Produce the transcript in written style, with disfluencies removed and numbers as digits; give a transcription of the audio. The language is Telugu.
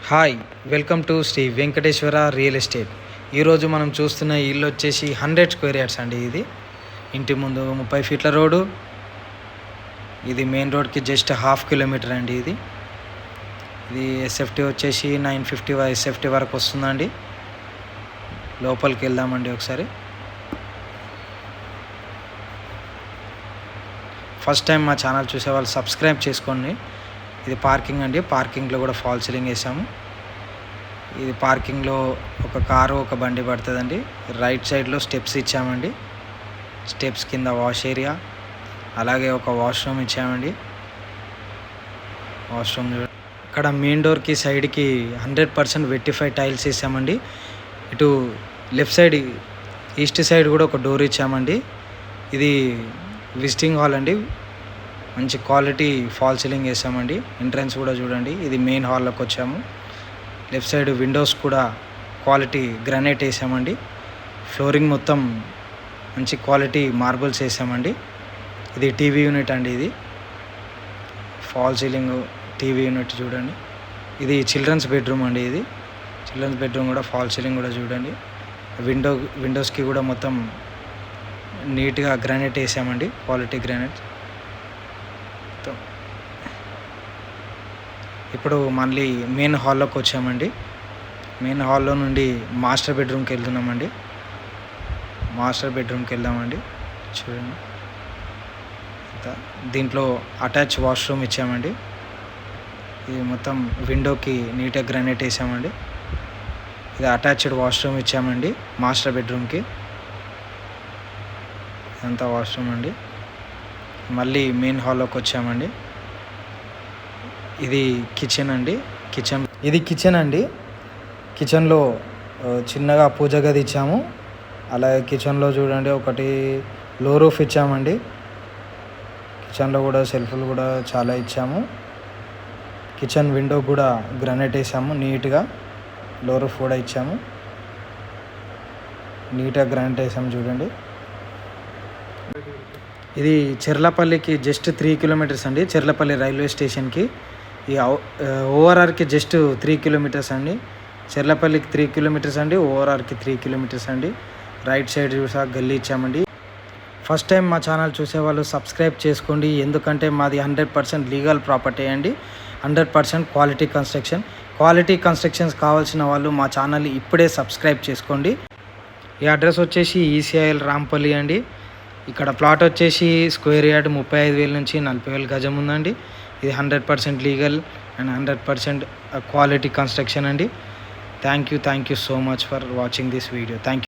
Hi, welcome to Sri Venkateswara real estate. ఈరోజు మనం చూస్తున్న ఇల్లు వచ్చేసి 100 స్క్వేర్ యార్డ్స్ అండి. ఇది ఇంటి ముందు 30 ఫీట్ల రోడ్డు. ఇది మెయిన్ రోడ్కి జస్ట్ ½ కిలోమీటర్ అండి. ఇది ఎస్ఎఫ్టీ వచ్చేసి 950 ఎస్ఎఫ్టీ వరకు వస్తుందండి. లోపలికి వెళ్దామండి ఒకసారి. ఫస్ట్ టైం మా ఛానల్ చూసే వాళ్ళు సబ్స్క్రైబ్ చేసుకోండి. ఇది పార్కింగ్ అండి. పార్కింగ్లో కూడా ఫాల్ సీలింగ్ వేసాము. ఇది పార్కింగ్లో ఒక కారు ఒక బండి పడుతుందండి. రైట్ సైడ్లో స్టెప్స్ ఇచ్చామండి. స్టెప్స్ కింద వాష్ ఏరియా, అలాగే ఒక వాష్రూమ్ ఇచ్చామండి. వాష్రూమ్ ఇక్కడ మెయిన్ డోర్కి సైడ్కి 100% వెట్టిఫైడ్ టైల్స్ వేసామండి. ఇటు లెఫ్ట్ సైడ్ ఈస్ట్ సైడ్ కూడా ఒక డోర్ ఇచ్చామండి. ఇది విజిటింగ్ హాల్ అండి. మంచి క్వాలిటీ ఫాల్ సీలింగ్ వేసామండి. ఎంట్రన్స్ కూడా చూడండి. ఇది మెయిన్ హాల్లోకి వచ్చాము. లెఫ్ట్ సైడ్ విండోస్ కూడా క్వాలిటీ గ్రానైట్ వేసామండి. ఫ్లోరింగ్ మొత్తం మంచి క్వాలిటీ మార్బుల్స్ వేసామండి. ఇది టీవీ యూనిట్ అండి. ఇది ఫాల్ సీలింగ్ టీవీ యూనిట్ చూడండి. ఇది చిల్డ్రన్స్ బెడ్రూమ్ అండి. ఇది చిల్డ్రన్స్ బెడ్రూమ్ కూడా ఫాల్ సీలింగ్ కూడా చూడండి. విండోస్కి కూడా మొత్తం నీట్గా గ్రానైట్ వేసామండి. Quality granite. ఇప్పుడు మళ్ళీ మెయిన్ హాల్లోకి వచ్చామండి. మెయిన్ హాల్లో నుండి మాస్టర్ బెడ్రూమ్కి వెళ్తున్నామండి. మాస్టర్ బెడ్రూమ్కి వెళ్దామండి. చూడండి, దీంట్లో అటాచ్ వాష్రూమ్ ఇచ్చామండి. ఇది మొత్తం విండోకి నీట్గా గ్రానైట్ వేసామండి. ఇది అటాచ్డ్ వాష్రూమ్ ఇచ్చామండి మాస్టర్ బెడ్రూమ్కి. ఇదంతా వాష్రూమ్ అండి. మళ్ళీ మెయిన్ హాల్లోకి వచ్చామండి. ఇది కిచెన్ అండి. ఇది కిచెన్ అండి. కిచెన్లో చిన్నగా పూజ గది ఇచ్చాము. అలాగే కిచెన్లో చూడండి ఒకటి లో రూఫ్ ఇచ్చామండి. కిచెన్లో కూడా సెల్ఫ్లు కూడా చాలా ఇచ్చాము. కిచెన్ విండో కూడా గ్రానైట్ వేసాము నీట్గా. లో రూఫ్ కూడా ఇచ్చాము. నీట్గా గ్రానైట్ వేసాము చూడండి. ఇది చెర్లపల్లికి జస్ట్ 3 కిలోమీటర్స్ అండి. చెర్లపల్లి రైల్వే స్టేషన్కి. ఈ ఓఆర్ఆర్కి జస్ట్ 3 కిలోమీటర్స్ అండి. చెర్లపల్లికి 3 కిలోమీటర్స్ అండి. ఓఆర్ఆర్కి 3 కిలోమీటర్స్ అండి. రైట్ సైడ్ చూసా గల్లీ ఇచ్చామండి. ఫస్ట్ టైం మా ఛానల్ చూసేవాళ్ళు సబ్స్క్రైబ్ చేసుకోండి. ఎందుకంటే మాది 100% లీగల్ ప్రాపర్టీ అండి. 100% క్వాలిటీ కన్స్ట్రక్షన్. క్వాలిటీ కన్స్ట్రక్షన్స్ కావాల్సిన వాళ్ళు మా ఛానల్ ఇప్పుడే సబ్స్క్రైబ్ చేసుకోండి. ఈ అడ్రస్ వచ్చేసి ఈసీఐఎల్ రాంపల్లి అండి. ఇక్కడ ప్లాట్ వచ్చేసి స్క్వేర్ యార్డ్ 35,000 నుంచి 40,000 గజం ఉందండి. ఇది 100% లీగల్ అండ్ 100% క్వాలిటీ కన్స్ట్రక్షన్ అండి. Thank you so much for watching this video. Thank you.